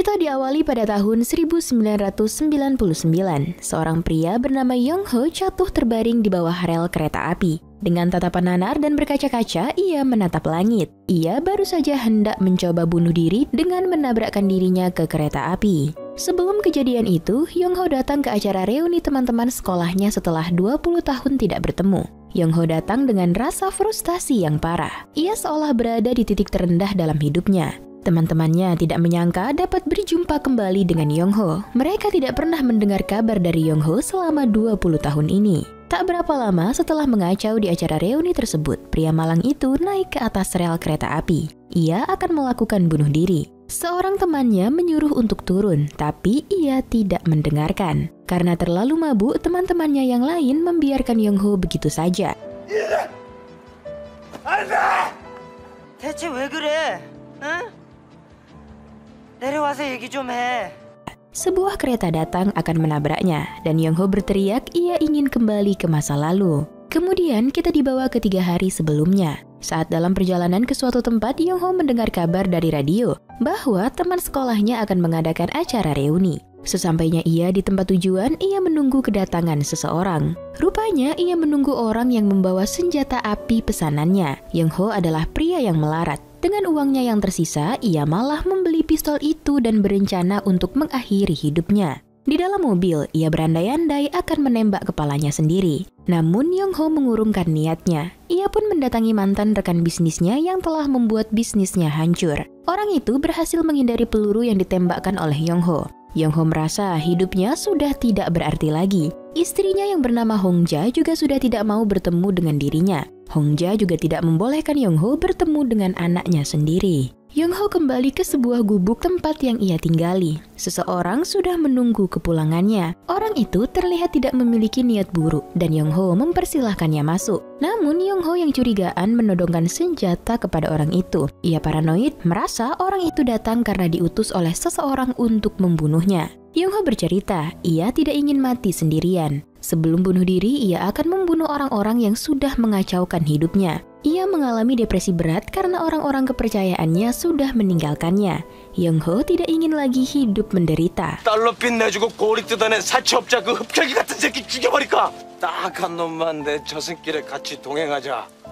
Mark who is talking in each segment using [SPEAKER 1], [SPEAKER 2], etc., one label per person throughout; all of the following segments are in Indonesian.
[SPEAKER 1] Cerita diawali pada tahun 1999. Seorang pria bernama Young Ho jatuh terbaring di bawah rel kereta api. Dengan tatapan nanar dan berkaca-kaca, ia menatap langit. Ia baru saja hendak mencoba bunuh diri dengan menabrakkan dirinya ke kereta api. Sebelum kejadian itu, Young Ho datang ke acara reuni teman-teman sekolahnya setelah 20 tahun tidak bertemu. Young Ho datang dengan rasa frustasi yang parah. Ia seolah berada di titik terendah dalam hidupnya. Teman-temannya tidak menyangka dapat berjumpa kembali dengan Young Ho. Mereka tidak pernah mendengar kabar dari Young Ho selama 20 tahun ini. Tak berapa lama setelah mengacau di acara reuni tersebut, pria malang itu naik ke atas rel kereta api. Ia akan melakukan bunuh diri. Seorang temannya menyuruh untuk turun, tapi ia tidak mendengarkan. Karena terlalu mabuk, teman-temannya yang lain membiarkan Young Ho begitu saja.
[SPEAKER 2] 대체 왜 그래? 응? 내려와서 얘기 좀 해.
[SPEAKER 1] Sebuah kereta datang akan menabraknya, dan Young Ho berteriak ia ingin kembali ke masa lalu. Kemudian kita dibawa ke 3 hari sebelumnya. Saat dalam perjalanan ke suatu tempat, Young Ho mendengar kabar dari radio bahwa teman sekolahnya akan mengadakan acara reuni. Sesampainya ia di tempat tujuan, ia menunggu kedatangan seseorang. Rupanya ia menunggu orang yang membawa senjata api pesanannya. Young Ho adalah pria yang melarat. Dengan uangnya yang tersisa, ia malah membeli pistol itu dan berencana untuk mengakhiri hidupnya. Di dalam mobil, ia berandai-andai akan menembak kepalanya sendiri. Namun Young Ho mengurungkan niatnya. Ia pun mendatangi mantan rekan bisnisnya yang telah membuat bisnisnya hancur. Orang itu berhasil menghindari peluru yang ditembakkan oleh Young Ho. Young Ho merasa hidupnya sudah tidak berarti lagi. Istrinya yang bernama Hong Ja juga sudah tidak mau bertemu dengan dirinya. Hong Ja juga tidak membolehkan Young Ho bertemu dengan anaknya sendiri. Young Ho kembali ke sebuah gubuk tempat yang ia tinggali. Seseorang sudah menunggu kepulangannya. Orang itu terlihat tidak memiliki niat buruk dan Young Ho mempersilahkannya masuk. Namun Young Ho yang curigaan menodongkan senjata kepada orang itu. Ia paranoid, merasa orang itu datang karena diutus oleh seseorang untuk membunuhnya. Young Ho bercerita, ia tidak ingin mati sendirian. Sebelum bunuh diri, ia akan membunuh orang-orang yang sudah mengacaukan hidupnya. Ia mengalami depresi berat karena orang-orang kepercayaannya sudah meninggalkannya. Young Ho tidak ingin lagi hidup menderita.
[SPEAKER 3] 달러 빚 내주고 고리 뜯어낸 사채업자 그 흡혈귀 같은 새끼 죽여버릴까? 딱 한 놈만 내 저승길에 같이 동행하자.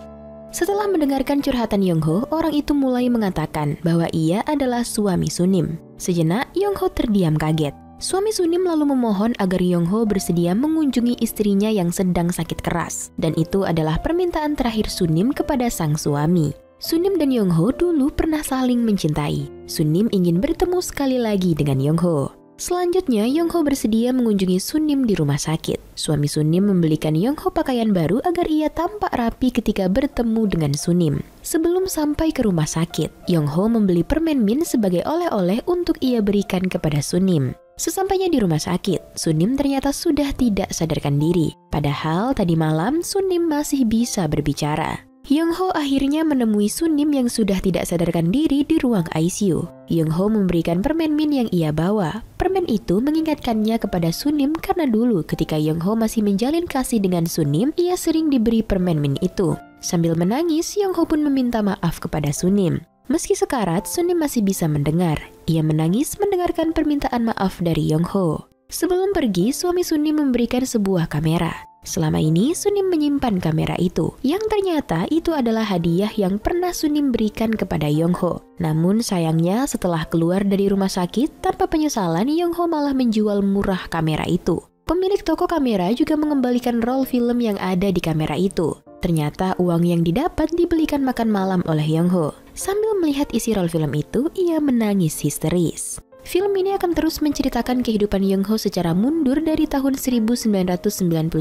[SPEAKER 1] Setelah mendengarkan curhatan Young Ho, orang itu mulai mengatakan bahwa ia adalah suami Sunim. Sejenak, Young Ho terdiam kaget. Suami Sunim lalu memohon agar Young Ho bersedia mengunjungi istrinya yang sedang sakit keras. Dan itu adalah permintaan terakhir Sunim kepada sang suami. Sunim dan Young Ho dulu pernah saling mencintai. Sunim ingin bertemu sekali lagi dengan Young Ho. Selanjutnya, Young Ho bersedia mengunjungi Sunim di rumah sakit. Suami Sunim membelikan Young Ho pakaian baru agar ia tampak rapi ketika bertemu dengan Sunim. Sebelum sampai ke rumah sakit, Young Ho membeli permen min sebagai oleh-oleh untuk ia berikan kepada Sunim. Sesampainya di rumah sakit, Sunim ternyata sudah tidak sadarkan diri. Padahal tadi malam Sunim masih bisa berbicara. Young Ho akhirnya menemui Sunim yang sudah tidak sadarkan diri di ruang ICU. Young Ho memberikan permen min yang ia bawa. Permen itu mengingatkannya kepada Sunim karena dulu ketika Young Ho masih menjalin kasih dengan Sunim, ia sering diberi permen min itu. Sambil menangis, Young Ho pun meminta maaf kepada Sunim. Meski sekarat, Sunim masih bisa mendengar. Ia menangis mendengarkan permintaan maaf dari Young Ho. Sebelum pergi, suami Sunim memberikan sebuah kamera. Selama ini, Sunim menyimpan kamera itu, yang ternyata itu adalah hadiah yang pernah Sunim berikan kepada Young Ho. Namun sayangnya, setelah keluar dari rumah sakit, tanpa penyesalan, Young Ho malah menjual murah kamera itu. Pemilik toko kamera juga mengembalikan roll film yang ada di kamera itu. Ternyata uang yang didapat dibelikan makan malam oleh Young Ho. Sambil melihat isi roll film itu, ia menangis histeris. Film ini akan terus menceritakan kehidupan Young Ho secara mundur dari tahun 1999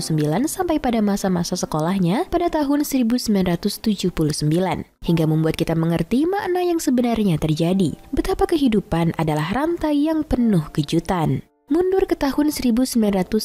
[SPEAKER 1] sampai pada masa-masa sekolahnya pada tahun 1979. Hingga membuat kita mengerti makna yang sebenarnya terjadi. Betapa kehidupan adalah rantai yang penuh kejutan. Mundur ke tahun 1994.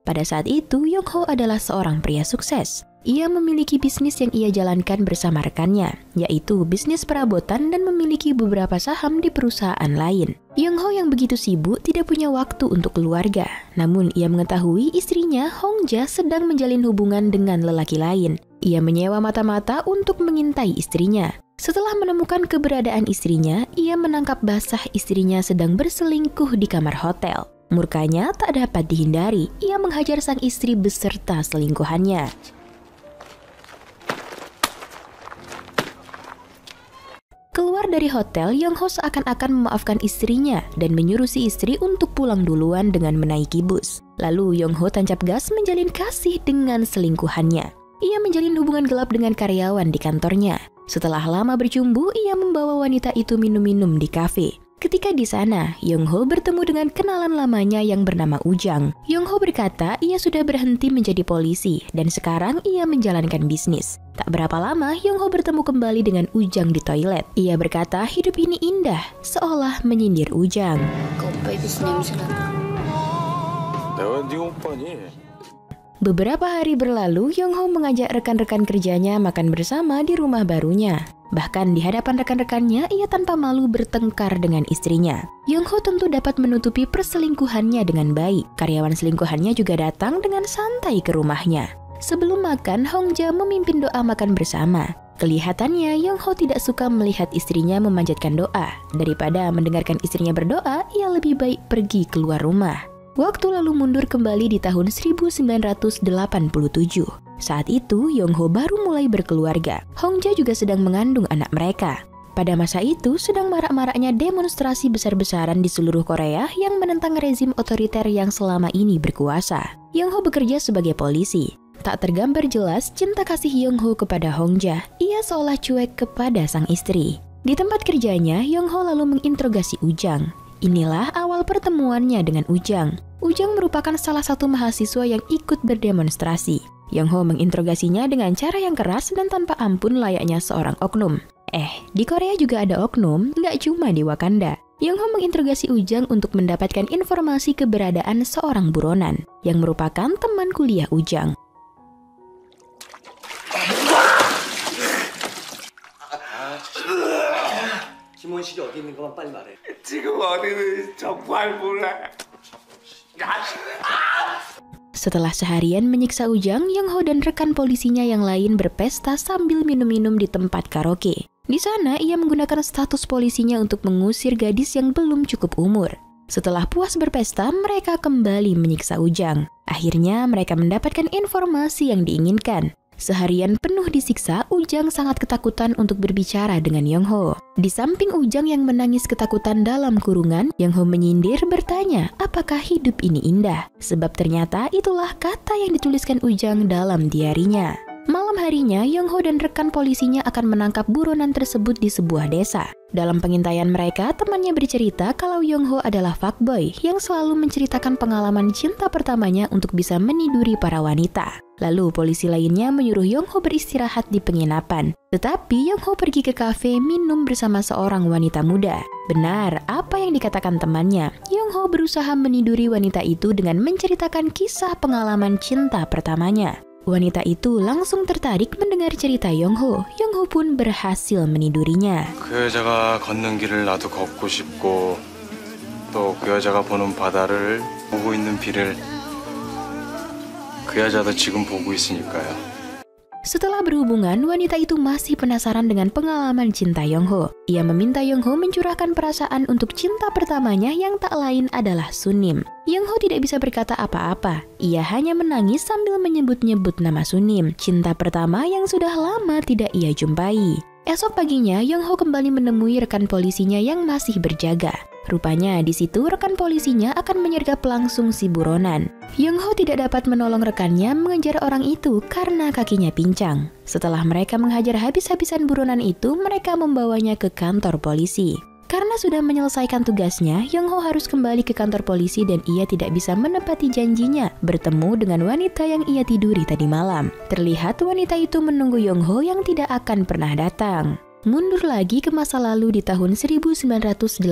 [SPEAKER 1] Pada saat itu, Young Ho adalah seorang pria sukses. Ia memiliki bisnis yang ia jalankan bersama rekannya, yaitu bisnis perabotan dan memiliki beberapa saham di perusahaan lain. Young Ho yang begitu sibuk tidak punya waktu untuk keluarga. Namun ia mengetahui istrinya Hong Ja sedang menjalin hubungan dengan lelaki lain. Ia menyewa mata-mata untuk mengintai istrinya. Setelah menemukan keberadaan istrinya, ia menangkap basah istrinya sedang berselingkuh di kamar hotel. Murkanya tak dapat dihindari, ia menghajar sang istri beserta selingkuhannya. Keluar dari hotel, Young-ho seakan-akan memaafkan istrinya dan menyuruh si istri untuk pulang duluan dengan menaiki bus. Lalu Young-ho tancap gas menjalin kasih dengan selingkuhannya. Ia menjalin hubungan gelap dengan karyawan di kantornya. Setelah lama bercumbu, ia membawa wanita itu minum-minum di kafe. Ketika di sana, Young-ho bertemu dengan kenalan lamanya yang bernama Ujang. Young-ho berkata ia sudah berhenti menjadi polisi dan sekarang ia menjalankan bisnis. Tak berapa lama, Young-ho bertemu kembali dengan Ujang di toilet. Ia berkata hidup ini indah, seolah menyindir Ujang. Beberapa hari berlalu, Young-ho mengajak rekan-rekan kerjanya makan bersama di rumah barunya. Bahkan di hadapan rekan-rekannya, ia tanpa malu bertengkar dengan istrinya. Young-ho tentu dapat menutupi perselingkuhannya dengan baik. Karyawan selingkuhannya juga datang dengan santai ke rumahnya. Sebelum makan, Hongja memimpin doa makan bersama. Kelihatannya, Young-ho tidak suka melihat istrinya memanjatkan doa. Daripada mendengarkan istrinya berdoa, ia lebih baik pergi keluar rumah. Waktu lalu mundur kembali di tahun 1987. Saat itu, Young-ho baru mulai berkeluarga. Hongja juga sedang mengandung anak mereka. Pada masa itu, sedang marak-maraknya demonstrasi besar-besaran di seluruh Korea yang menentang rezim otoriter yang selama ini berkuasa. Young-ho bekerja sebagai polisi. Tak tergambar jelas cinta kasih Young-ho kepada Hongja. Ia seolah cuek kepada sang istri. Di tempat kerjanya, Young-ho lalu menginterogasi Ujang. Inilah awal pertemuannya dengan Ujang. Ujang merupakan salah satu mahasiswa yang ikut berdemonstrasi. Young-ho menginterogasinya dengan cara yang keras dan tanpa ampun layaknya seorang oknum. Di Korea juga ada oknum, nggak cuma di Wakanda. Young-ho menginterogasi Ujang untuk mendapatkan informasi keberadaan seorang buronan yang merupakan teman kuliah Ujang.
[SPEAKER 3] 김원식이 어디 있는 것만 빨리 말해. 지금 어디는 정말 몰라.
[SPEAKER 1] Setelah seharian menyiksa Ujang, Young-ho dan rekan polisinya yang lain berpesta sambil minum-minum di tempat karaoke. Di sana, ia menggunakan status polisinya untuk mengusir gadis yang belum cukup umur. Setelah puas berpesta, mereka kembali menyiksa Ujang. Akhirnya, mereka mendapatkan informasi yang diinginkan. Seharian penuh disiksa, Ujang sangat ketakutan untuk berbicara dengan Young-ho. Di samping Ujang yang menangis ketakutan dalam kurungan, Young-ho menyindir bertanya, apakah hidup ini indah? Sebab ternyata itulah kata yang dituliskan Ujang dalam diarinya. Malam harinya, Young-ho dan rekan polisinya akan menangkap buronan tersebut di sebuah desa. Dalam pengintaian mereka, temannya bercerita kalau Young-ho adalah fuckboy yang selalu menceritakan pengalaman cinta pertamanya untuk bisa meniduri para wanita. Lalu polisi lainnya menyuruh Young-ho beristirahat di penginapan. Tetapi Young-ho pergi ke kafe minum bersama seorang wanita muda. Benar, apa yang dikatakan temannya. Young-ho berusaha meniduri wanita itu dengan menceritakan kisah pengalaman cinta pertamanya. Wanita itu langsung tertarik mendengar cerita Young-ho. Young-ho pun berhasil menidurinya.
[SPEAKER 3] 그 여자가 걷는 길을 나도 걷고 싶고 또 그 여자가 보는 바다를 보고 있는 비를 그 여자도 지금 보고 있으니까요.
[SPEAKER 1] Setelah berhubungan, wanita itu masih penasaran dengan pengalaman cinta Young-ho. Ia meminta Young-ho mencurahkan perasaan untuk cinta pertamanya yang tak lain adalah Sunim. Young-ho tidak bisa berkata apa-apa. Ia hanya menangis sambil menyebut-nyebut nama Sunim, cinta pertama yang sudah lama tidak ia jumpai. Esok paginya, Young-ho kembali menemui rekan polisinya yang masih berjaga. Rupanya di situ rekan polisinya akan menyergap langsung si buronan. Young-ho tidak dapat menolong rekannya mengejar orang itu karena kakinya pincang. Setelah mereka menghajar habis-habisan buronan itu, mereka membawanya ke kantor polisi. Karena sudah menyelesaikan tugasnya, Young-ho harus kembali ke kantor polisi dan ia tidak bisa menepati janjinya bertemu dengan wanita yang ia tiduri tadi malam. Terlihat wanita itu menunggu Young-ho yang tidak akan pernah datang. Mundur lagi ke masa lalu di tahun 1984.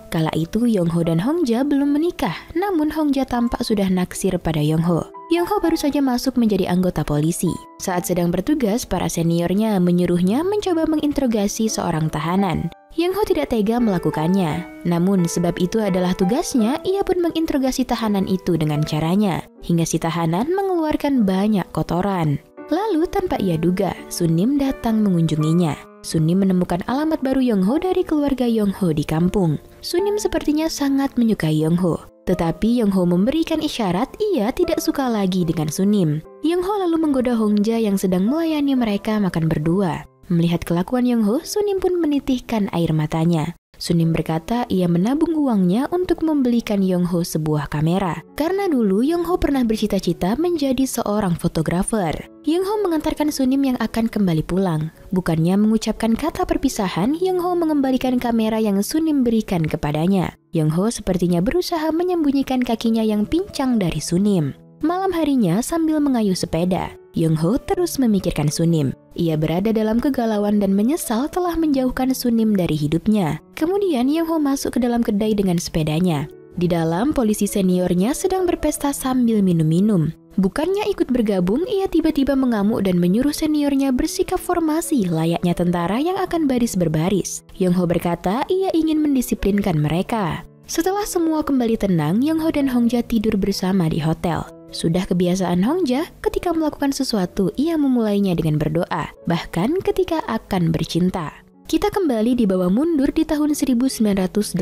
[SPEAKER 1] Kala itu Young-ho dan Hongja belum menikah, namun Hongja tampak sudah naksir pada Young-ho. Young-ho baru saja masuk menjadi anggota polisi. Saat sedang bertugas, para seniornya menyuruhnya mencoba menginterogasi seorang tahanan. Young-ho tidak tega melakukannya. Namun sebab itu adalah tugasnya, ia pun menginterogasi tahanan itu dengan caranya, hingga si tahanan mengeluarkan banyak kotoran. Lalu tanpa ia duga, Sunim datang mengunjunginya. Sunim menemukan alamat baru Young-ho dari keluarga Young-ho di kampung. Sunim sepertinya sangat menyukai Young-ho. Tetapi Young-ho memberikan isyarat ia tidak suka lagi dengan Sunim. Young-ho lalu menggoda Hongja yang sedang melayani mereka makan berdua. Melihat kelakuan Young-ho, Sunim pun menitihkan air matanya. Sunim berkata ia menabung uangnya untuk membelikan Young-ho sebuah kamera. Karena dulu Young-ho pernah bercita-cita menjadi seorang fotografer. Young-ho mengantarkan Sunim yang akan kembali pulang. Bukannya mengucapkan kata perpisahan, Young-ho mengembalikan kamera yang Sunim berikan kepadanya. Young-ho sepertinya berusaha menyembunyikan kakinya yang pincang dari Sunim. Malam harinya sambil mengayuh sepeda, Young-ho terus memikirkan Sunim. Ia berada dalam kegalauan dan menyesal telah menjauhkan Sunim dari hidupnya. Kemudian Young-ho masuk ke dalam kedai dengan sepedanya. Di dalam, polisi seniornya sedang berpesta sambil minum-minum. Bukannya ikut bergabung, ia tiba-tiba mengamuk dan menyuruh seniornya bersikap formasi layaknya tentara yang akan baris berbaris. Young-ho berkata ia ingin mendisiplinkan mereka. Setelah semua kembali tenang, Young-ho dan Hongja tidur bersama di hotel. Sudah kebiasaan Hongja, ketika melakukan sesuatu, ia memulainya dengan berdoa, bahkan ketika akan bercinta. Kita kembali dibawa mundur di tahun 1980.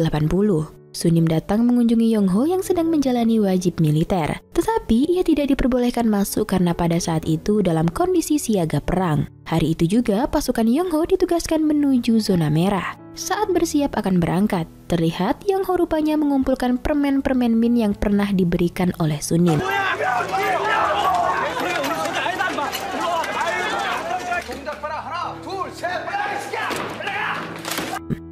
[SPEAKER 1] Sunim datang mengunjungi Young-ho yang sedang menjalani wajib militer. Tetapi ia tidak diperbolehkan masuk karena pada saat itu dalam kondisi siaga perang. Hari itu juga pasukan Young-ho ditugaskan menuju zona merah. Saat bersiap akan berangkat, terlihat Young-ho rupanya mengumpulkan permen-permen min yang pernah diberikan oleh Sunim.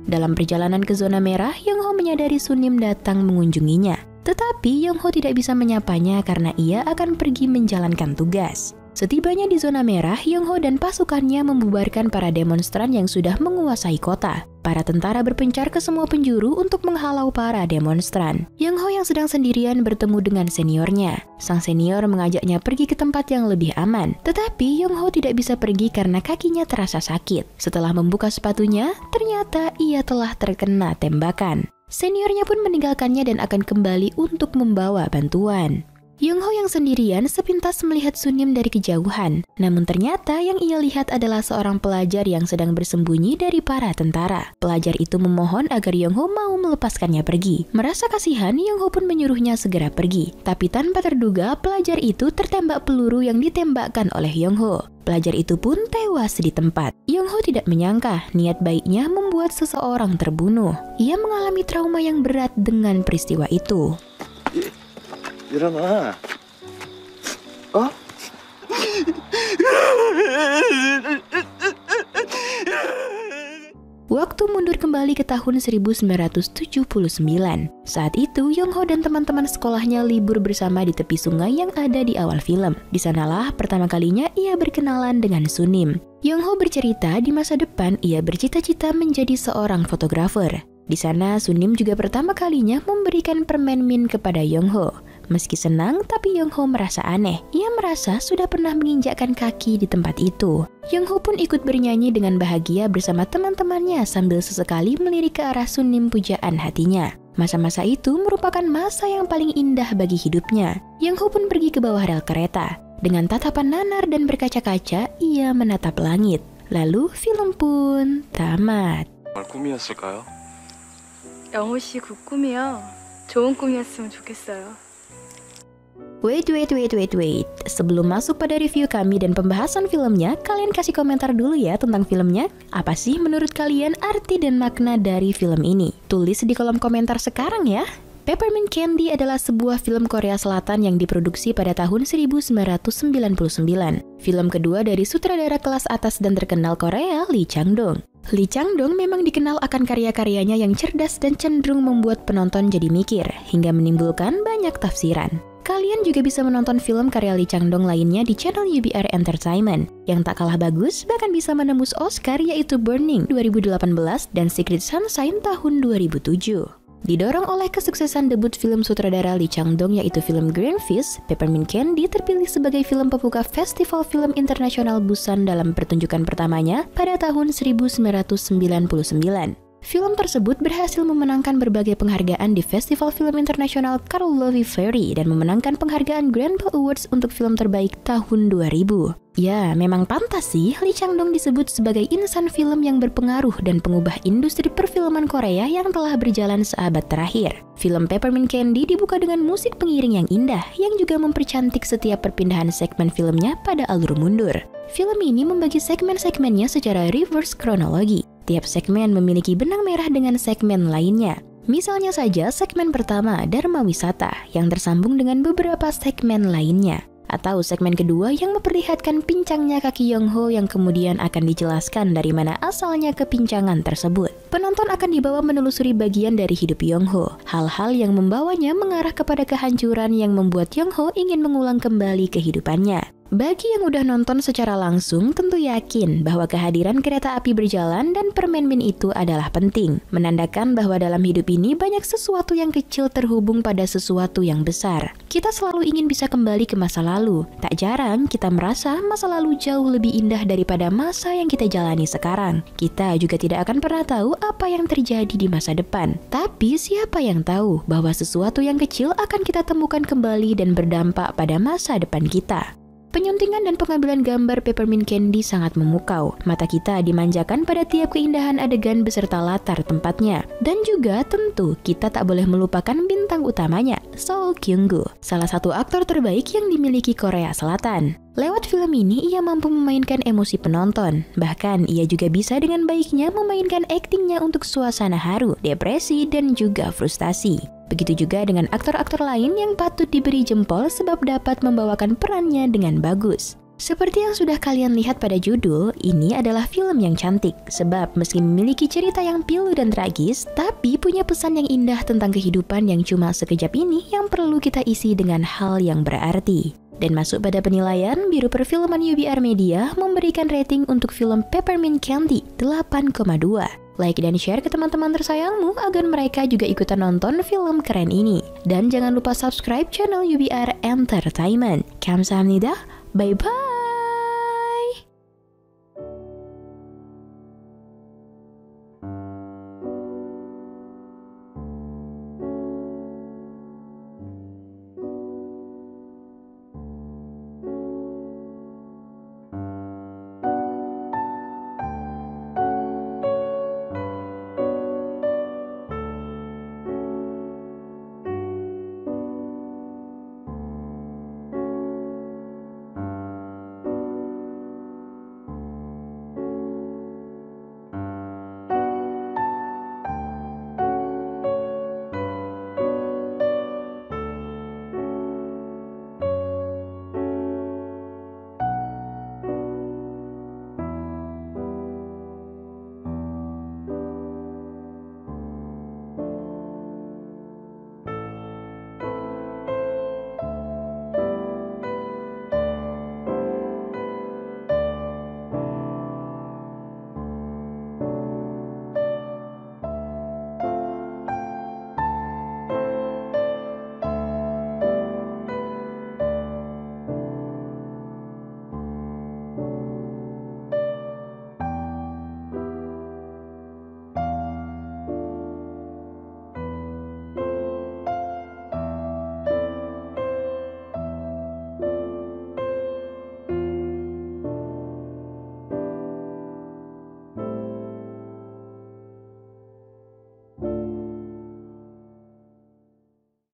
[SPEAKER 1] Dalam perjalanan ke zona merah, Young-ho menyadari Sunim datang mengunjunginya. Tetapi Young-ho tidak bisa menyapanya karena ia akan pergi menjalankan tugas. Setibanya di zona merah, Young-ho dan pasukannya membubarkan para demonstran yang sudah menguasai kota. Para tentara berpencar ke semua penjuru untuk menghalau para demonstran. Young-ho yang sedang sendirian bertemu dengan seniornya. Sang senior mengajaknya pergi ke tempat yang lebih aman. Tetapi Young-ho tidak bisa pergi karena kakinya terasa sakit. Setelah membuka sepatunya, ternyata ia telah terkena tembakan. Seniornya pun meninggalkannya dan akan kembali untuk membawa bantuan. Young-ho yang sendirian sepintas melihat Sunim dari kejauhan. Namun ternyata yang ia lihat adalah seorang pelajar yang sedang bersembunyi dari para tentara. Pelajar itu memohon agar Young-ho mau melepaskannya pergi. Merasa kasihan, Young-ho pun menyuruhnya segera pergi. Tapi tanpa terduga, pelajar itu tertembak peluru yang ditembakkan oleh Young-ho. Pelajar itu pun tewas di tempat. Young-ho tidak menyangka niat baiknya membuat seseorang terbunuh. Ia mengalami trauma yang berat dengan peristiwa itu.
[SPEAKER 3] 일어나. 어?
[SPEAKER 1] Waktu mundur kembali ke tahun 1979. Saat itu, Young-ho dan teman-teman sekolahnya libur bersama di tepi sungai yang ada di awal film. Di sanalah pertama kalinya ia berkenalan dengan Sunim. Young-ho bercerita di masa depan ia bercita-cita menjadi seorang fotografer. Di sana, Sunim juga pertama kalinya memberikan permen min kepada Young-ho. Meski senang, tapi Young-ho merasa aneh. Ia merasa sudah pernah menginjakkan kaki di tempat itu. Young-ho pun ikut bernyanyi dengan bahagia bersama teman-temannya sambil sesekali melirik ke arah Sunim pujaan hatinya. Masa-masa itu merupakan masa yang paling indah bagi hidupnya. Young-ho pun pergi ke bawah rel kereta. Dengan tatapan nanar dan berkaca-kaca, ia menatap langit. Lalu film pun tamat.
[SPEAKER 3] 꿈이었을까요?
[SPEAKER 4] 영호 씨 그 꿈이요. 좋은 꿈이었으면 좋겠어요.
[SPEAKER 1] Wait. Sebelum masuk pada review kami dan pembahasan filmnya, kalian kasih komentar dulu ya tentang filmnya. Apa sih menurut kalian arti dan makna dari film ini? Tulis di kolom komentar sekarang ya. Peppermint Candy adalah sebuah film Korea Selatan yang diproduksi pada tahun 1999. Film kedua dari sutradara kelas atas dan terkenal Korea, Lee Chang-dong. Lee Chang-dong memang dikenal akan karya-karyanya yang cerdas dan cenderung membuat penonton jadi mikir, hingga menimbulkan banyak tafsiran. Kalian juga bisa menonton film karya Lee Chang-dong lainnya di channel UBR Entertainment. Yang tak kalah bagus, bahkan bisa menembus Oscar yaitu Burning 2018 dan Secret Sunshine tahun 2007. Didorong oleh kesuksesan debut film sutradara Lee Chang-dong yaitu film Green Fish, Peppermint Candy terpilih sebagai film pembuka Festival Film Internasional Busan dalam pertunjukan pertamanya pada tahun 1999. Film tersebut berhasil memenangkan berbagai penghargaan di Festival Film Internasional Karlovy Vary dan memenangkan penghargaan Grand Bell Awards untuk film terbaik tahun 2000. Ya, memang pantas sih Lee Chang-dong disebut sebagai insan film yang berpengaruh dan pengubah industri perfilman Korea yang telah berjalan seabad terakhir. Film Peppermint Candy dibuka dengan musik pengiring yang indah yang juga mempercantik setiap perpindahan segmen filmnya pada alur mundur. Film ini membagi segmen-segmennya secara reverse kronologi. Tiap segmen memiliki benang merah dengan segmen lainnya. Misalnya saja segmen pertama Dharma Wisata yang tersambung dengan beberapa segmen lainnya. Atau segmen kedua yang memperlihatkan pincangnya kaki Young-ho yang kemudian akan dijelaskan dari mana asalnya kepincangan tersebut. Penonton akan dibawa menelusuri bagian dari hidup Young-ho. Hal-hal yang membawanya mengarah kepada kehancuran yang membuat Young-ho ingin mengulang kembali kehidupannya. Bagi yang udah nonton secara langsung tentu yakin bahwa kehadiran kereta api berjalan dan permen min itu adalah penting. Menandakan bahwa dalam hidup ini banyak sesuatu yang kecil terhubung pada sesuatu yang besar. Kita selalu ingin bisa kembali ke masa lalu. Tak jarang kita merasa masa lalu jauh lebih indah daripada masa yang kita jalani sekarang. Kita juga tidak akan pernah tahu apa yang terjadi di masa depan. Tapi siapa yang tahu bahwa sesuatu yang kecil akan kita temukan kembali dan berdampak pada masa depan kita. Penyuntingan dan pengambilan gambar Peppermint Candy sangat memukau. Mata kita dimanjakan pada tiap keindahan adegan beserta latar tempatnya. Dan juga tentu kita tak boleh melupakan bintang utamanya, Seo Kyung-gu, salah satu aktor terbaik yang dimiliki Korea Selatan. Lewat film ini ia mampu memainkan emosi penonton. Bahkan ia juga bisa dengan baiknya memainkan aktingnya untuk suasana haru, depresi, dan juga frustasi. Begitu juga dengan aktor-aktor lain yang patut diberi jempol sebab dapat membawakan perannya dengan bagus. Seperti yang sudah kalian lihat pada judul, ini adalah film yang cantik. Sebab meski memiliki cerita yang pilu dan tragis, tapi punya pesan yang indah tentang kehidupan yang cuma sekejap ini yang perlu kita isi dengan hal yang berarti. Dan masuk pada penilaian, Biro Perfilman UBR Media memberikan rating untuk film Peppermint Candy 8,2. Like dan share ke teman-teman tersayangmu agar mereka juga ikutan nonton film keren ini. Dan jangan lupa subscribe channel UBR Entertainment. Kamsahamnida, bye-bye!